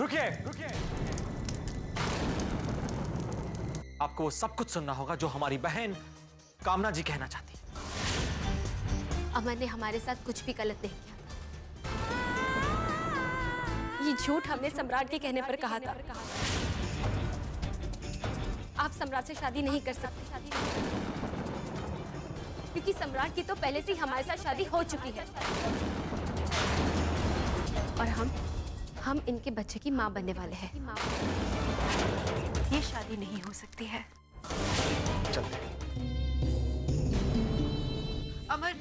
रुकिए रुकिए। आपको वो सब कुछ सुनना होगा जो हमारी बहन कामना जी कहना चाहती। अमन ने हमारे साथ कुछ भी गलत नहीं किया। ये झूठ हमने सम्राट के कहने पर कहा था। आप सम्राट से शादी नहीं कर सकते क्योंकि सम्राट की तो पहले से ही हमारे साथ शादी हो चुकी है और हम इनके बच्चे की मां बनने वाले हैं। ये शादी नहीं हो सकती है। चलते। अमर,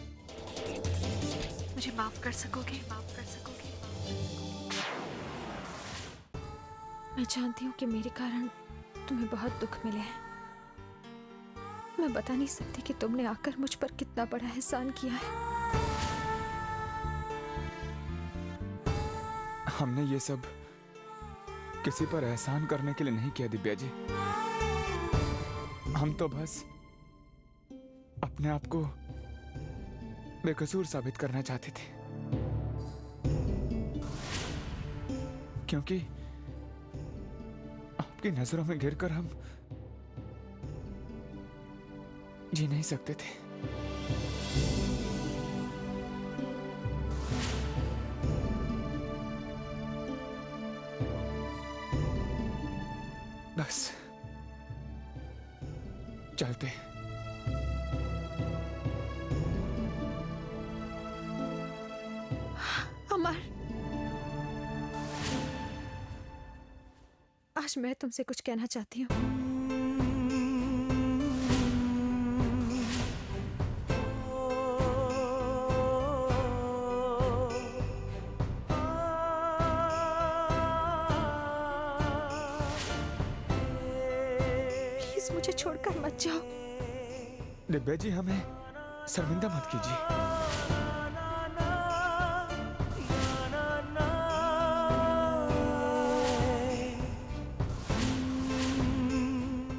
मुझे माफ कर सकोगे? मैं जानती हूँ कि मेरे कारण तुम्हें बहुत दुख मिले हैं। मैं बता नहीं सकती कि तुमने आकर मुझ पर कितना बड़ा एहसान किया है। हमने ये सब किसी पर एहसान करने के लिए नहीं किया दिव्या जी। हम तो बस अपने आप को बेकसूर साबित करना चाहते थे, क्योंकि आपकी नजरों में गिरकर हम जी नहीं सकते थे। बस चलते। अमर, आज मैं तुमसे कुछ कहना चाहती हूँ। प्लीज मुझे छोड़कर मत जाओ। दिव्या जी, हमें शर्मिंदा मत कीजिए।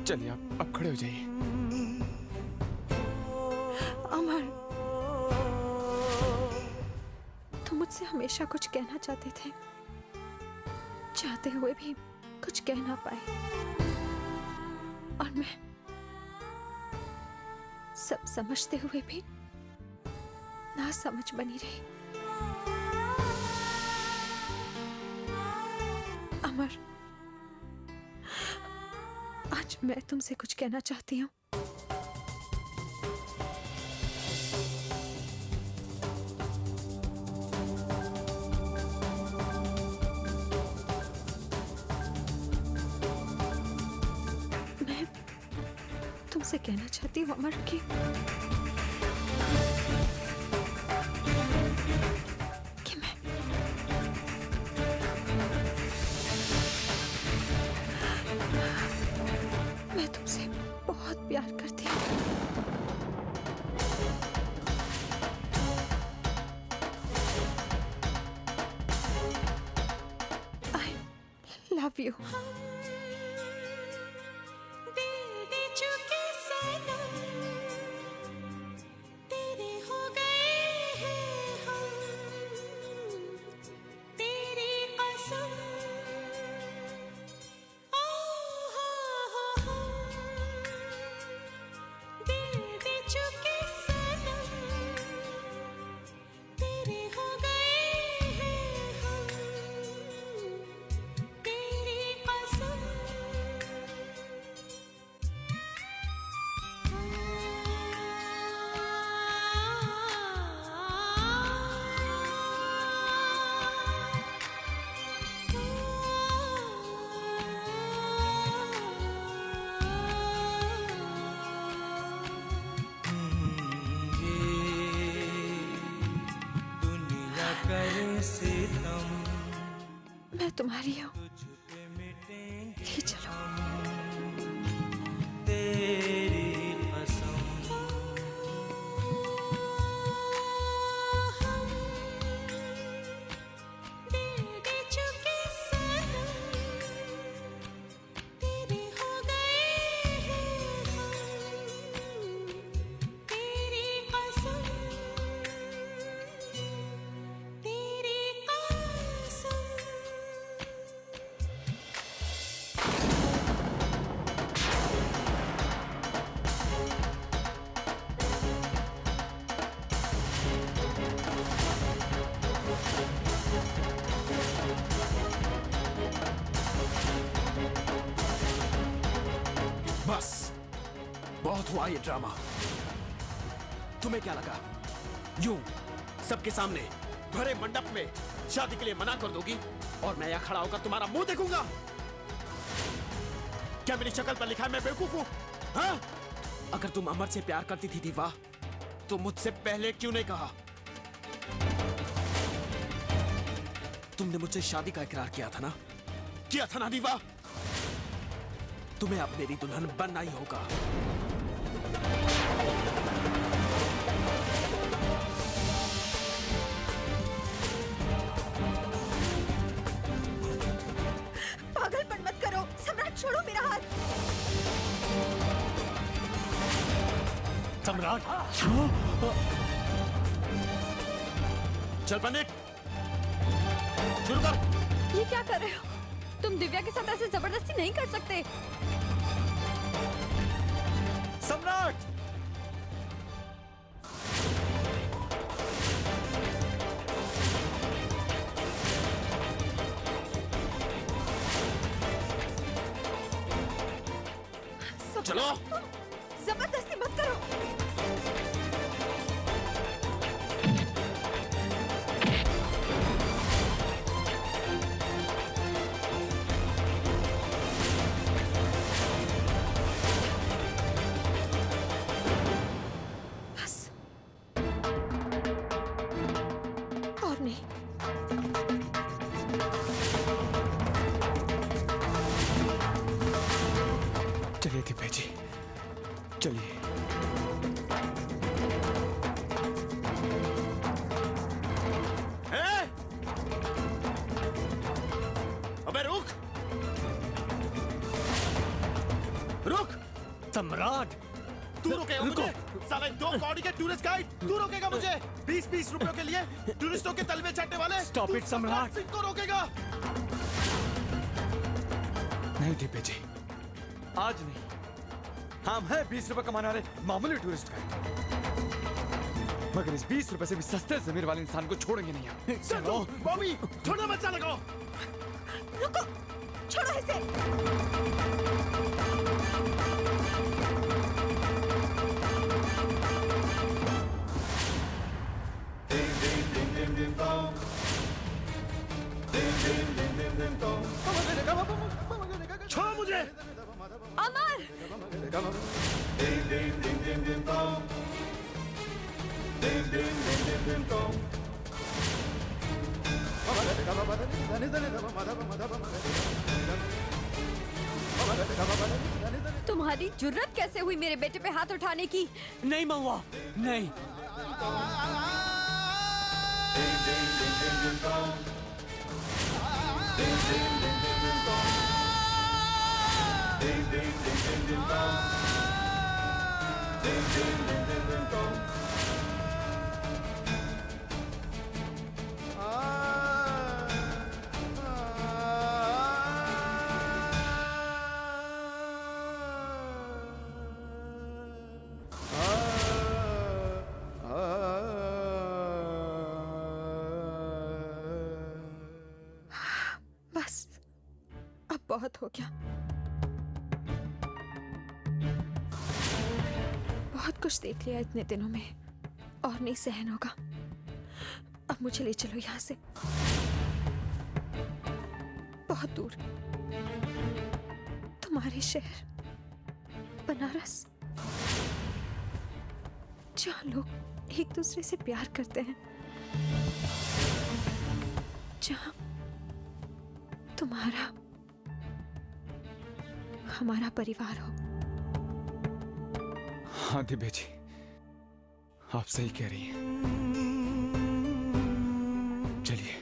चलिए, आप खड़े हो जाइए। अमर, तुम मुझसे हमेशा कुछ कहना चाहते थे, चाहते हुए भी कुछ कह ना पाए, और मैं सब समझते हुए भी ना समझ बनी रही। अमर, आज मैं तुमसे कुछ कहना चाहती हूँ। मैं तुमसे कहना चाहती हूँ अमर कि मैं तुमसे बहुत प्यार करती हूँ। I love you. मैं तुम्हारी हूँ, ले चलो। तेरी कसम बहुत हुआ ये ड्रामा। तुम्हें क्या लगा यूं सबके सामने भरे मंडप में शादी के लिए मना कर दोगी और मैं यहां खड़ा होकर तुम्हारा मुंह देखूंगा? क्या मेरी शक्ल पर लिखा है मैं बेवकूफ हूं? हाँ? अगर तुम अमर से प्यार करती थी दीवा तो मुझसे पहले क्यों नहीं कहा? तुमने मुझसे शादी का इकरार किया था ना? किया था ना दीवा? तुम्हें अब मेरी दुल्हन बनना ही होगा। पागलपन मत करो सम्राट, छोड़ो मेरा हाथ। सम्राट चल पनिक शुरू कर। ये क्या कर रहे हो तुम? दिव्या के साथ ऐसे जबरदस्ती नहीं कर सकते। सम्राट! चलो जबरदस्ती मत करो। बस और नहीं। चलिए दिव्या जी, चलिए। अबे रुक रुक। सम्राट! तू रोकेगा मुझे? साले 2 कौड़ी के टूरिस्ट गाइड, तू रोकेगा मुझे? 20-20 रुपयों के लिए टूरिस्टों के तलवे चाटने वाले? Stop तू it, सम्राट। सिंह को रोकेगा? नहीं दिव्या जी, आज नहीं। हम हैं 20 रुपए कमाने वाले मामूली टूरिस्ट का, मगर इस 20 रुपए से भी सस्ते जमीर वाले इंसान को छोड़ेंगे नहीं हम। चलो बॉबी, छोड़ो मत साले को। रुको, छोड़ो इसे। छोड़ो मुझे। अमर! तुम्हारी जुर्रत कैसे हुई मेरे बेटे पे हाथ उठाने की? नहीं महुआ, नहीं। बस अब बहुत हो गया। बहुत कुछ देख लिया इतने दिनों में और नहीं सहन होगा। अब मुझे ले चलो यहाँ से, बहुत दूर, तुम्हारे शहर बनारस, जहाँ लोग एक दूसरे से प्यार करते हैं, जहाँ तुम्हारा हमारा परिवार हो। हाँ दिव्या जी, आप सही कह रही हैं। चलिए।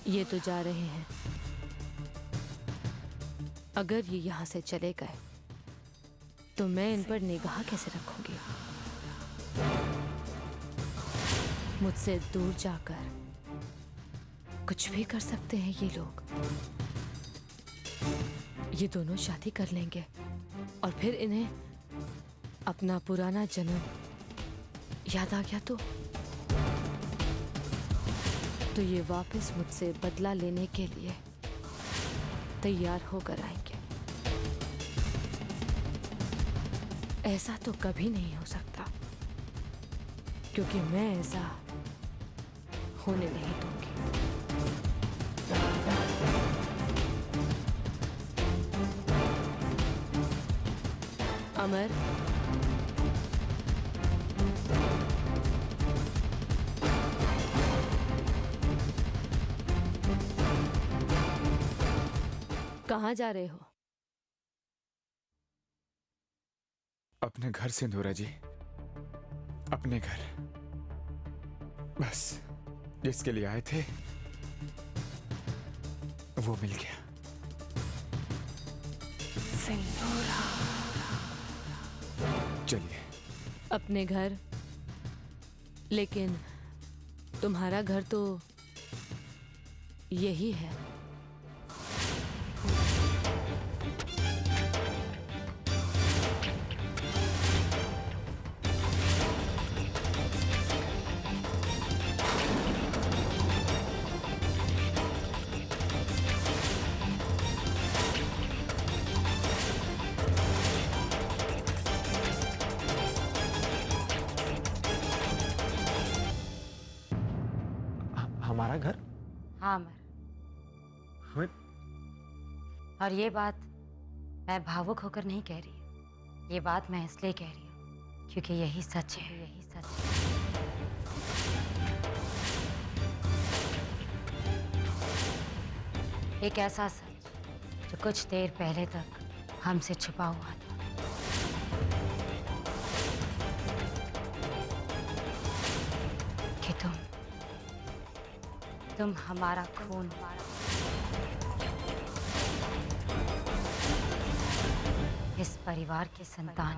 ये तो जा रहे हैं। अगर ये यहाँ से चले गए तो मैं इन पर निगाह कैसे रखूंगी? मुझसे दूर जाकर कुछ भी कर सकते हैं ये लोग। ये दोनों शादी कर लेंगे और फिर इन्हें अपना पुराना जन्म याद आ गया तो ये वापस मुझसे बदला लेने के लिए तैयार होकर आएंगे। ऐसा तो कभी नहीं हो सकता, क्योंकि मैं ऐसा होने नहीं दूंगी। अमर, कहाँ जा रहे हो? अपने घर से नूरा जी, अपने घर। बस जिसके लिए आए थे वो मिल गया। चलिए। अपने घर? लेकिन तुम्हारा घर तो यही है। हमारा घर? हाँ अमर, हमें और ये बात मैं भावुक होकर नहीं कह रही, ये बात मैं इसलिए कह रही हूँ क्योंकि यही सच है, यही सच है। एक ऐसा सच जो कुछ देर पहले तक हमसे छुपा हुआ था। कि तुम हमारा खून, इस परिवार की संतान।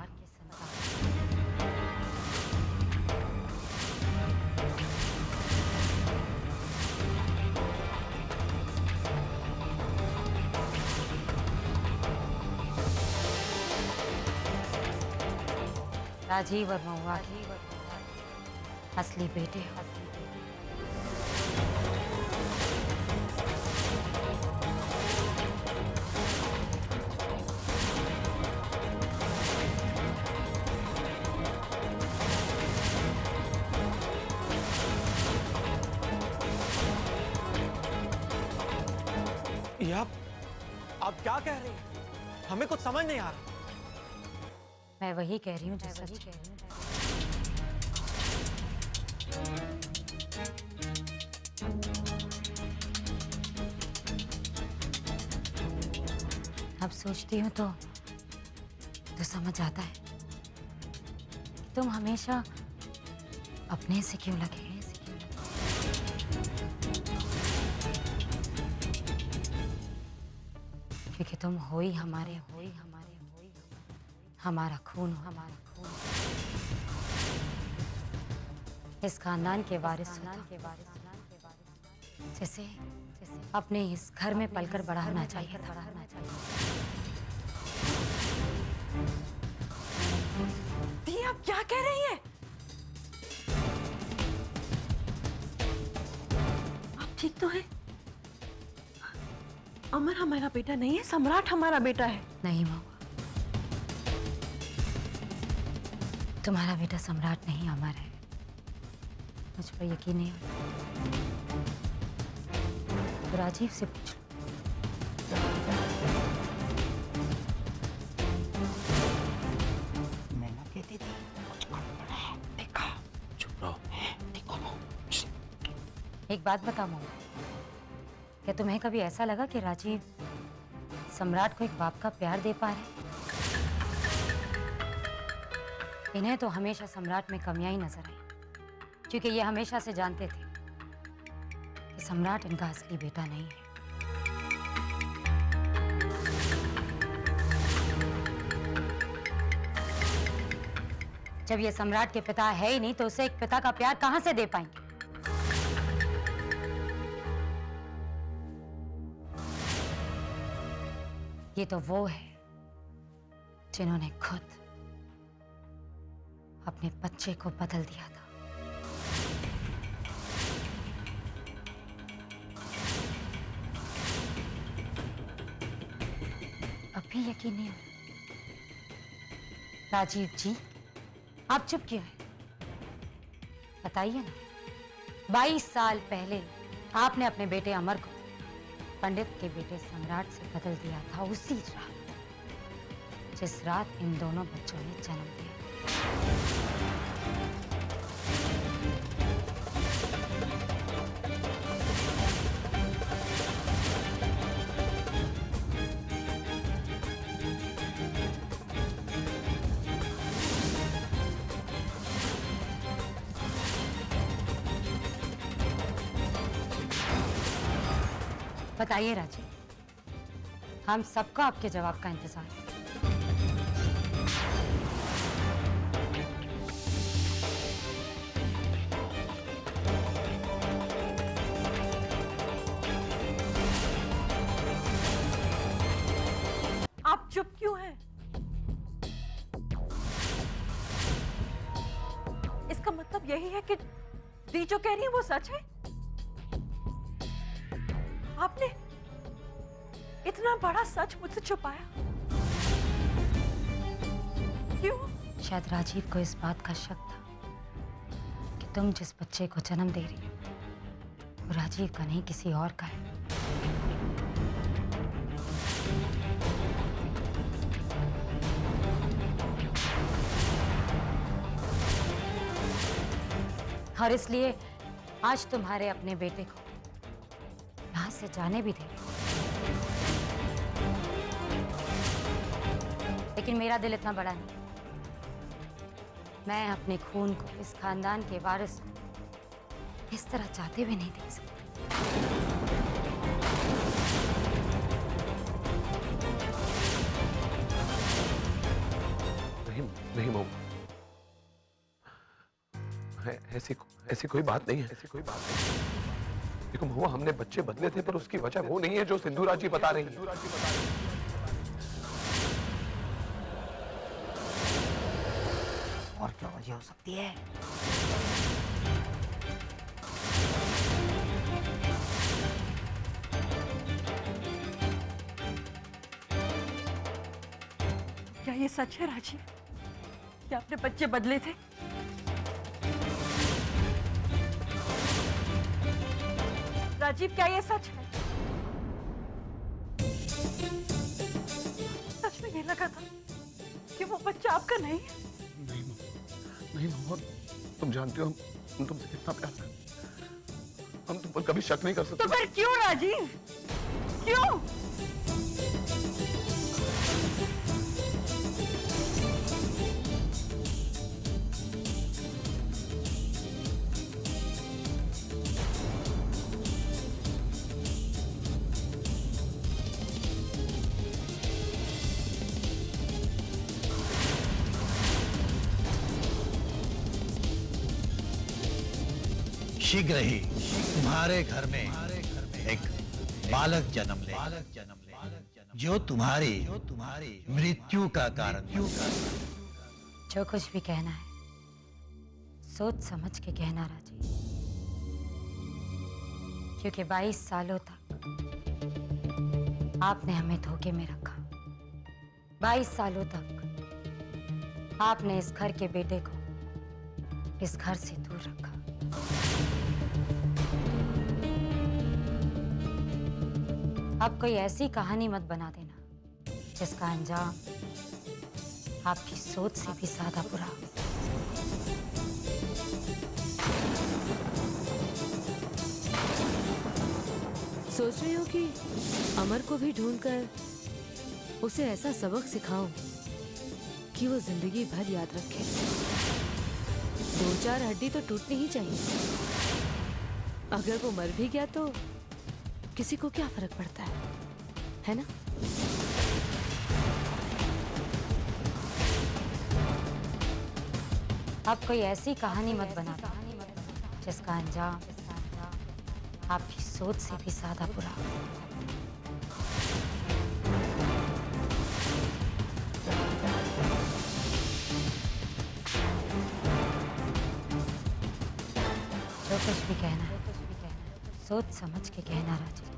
राजीव और महुआ असली बेटे हो। ये आप क्या कह रही हैं? हमें कुछ समझ नहीं आ रहा। मैं वही कह रही हूँ जो सच है। अब सोचती हूँ तो समझ आता है कि तुम हमेशा अपने से क्यों लगे। क्योंकि तुम हो ही हमारे, हमारा खून, हमारा खून। इस खानदान के वारिस जिसे अपने इस घर में पलकर बड़ा होना चाहिए था। दी, आप क्या कह रही हैं? आप ठीक तो हैं? अमर हमारा बेटा नहीं है, सम्राट हमारा बेटा है। नहीं महुआ, तुम्हारा बेटा सम्राट नहीं अमर है। मुझ पर यकीन नहीं होता तो राजीव से पूछ लो। मैंने कहती थी कुछ गड़बड़ है, देखा। चुप रहो, देखो। एक बात बता महुआ, क्या तुम्हें कभी ऐसा लगा कि राजीव सम्राट को एक बाप का प्यार दे पा रहे? इन्हें तो हमेशा सम्राट में कमियां ही नजर आई, क्योंकि ये हमेशा से जानते थे कि सम्राट इनका असली बेटा नहीं है। जब ये सम्राट के पिता है ही नहीं तो उसे एक पिता का प्यार कहां से दे पाएंगे? ये तो वो है जिन्होंने खुद अपने बच्चे को बदल दिया था। अभी यकीन नहीं हो रहा। राजीव जी, आप चुप क्यों हैं? बताइए ना। 22 साल पहले आपने अपने बेटे अमर को पंडित के बेटे सम्राट से बदल दिया था, उसी रात जिस रात इन दोनों बच्चों ने जन्म दिया। बताइए राजीव, हम सबको आपके जवाब का इंतजार है। आप चुप क्यों हैं? इसका मतलब यही है कि दी जो कह रही है वो सच है? आपने इतना बड़ा सच मुझसे छुपाया क्यों? शायद राजीव को इस बात का शक था कि तुम जिस बच्चे को जन्म दे रही हो वो राजीव का नहीं, किसी और का है। और इसलिए आज तुम्हारे अपने बेटे को यहां से जाने भी दे। लेकिन मेरा दिल इतना बड़ा नहीं, मैं अपने खून को इस खानदान के वारिस को इस तरह चाहते हुए नहीं देख सकती। नहीं मोम, ऐसी कोई बात नहीं है, ऐसी कोई बात नहीं। देखो महुआ, हमने बच्चे बदले थे पर उसकी वजह वो नहीं है जो सिंधुरा जी बता रही है। और क्या वजह हो सकती है? क्या ये सच है राजीव कि आपने बच्चे बदले थे? राजीव, क्या ये सच है? सच में ये लगा था कि वो बच्चा आपका नहीं है? नहीं महुआ, तुम जानती हो हम तुमसे कितना प्यार करते हैं। हम तुम पर कभी शक नहीं कर सकते। तो फिर क्यों राजीव, क्यों? शीघ्र ही तुम्हारे घर में एक बालक जन्म ले, जो तुम्हारी मृत्यु का कारण। जो कुछ भी कहना है सोच समझ के कहना राजीव, क्योंकि 22 सालों तक आपने हमें धोखे में रखा। 22 सालों तक आपने इस घर के बेटे को इस घर से दूर रखा। अब कोई ऐसी कहानी मत बना देना जिसका अंजाम आपकी सोच से भी ज्यादा बुरा हो। सोच रही हो कि अमर को भी ढूंढकर उसे ऐसा सबक सिखाऊं कि वो जिंदगी भर याद रखे। 2-4 हड्डी तो टूटनी ही चाहिए। अगर वो मर भी गया तो किसी को क्या फर्क पड़ता है ना? अब कोई ऐसी कहानी मत बना जिसका अंजाम आपकी सोच से भी ज्यादा बुरा हो। कुछ भी कहना है सोच समझ के कहना राजी।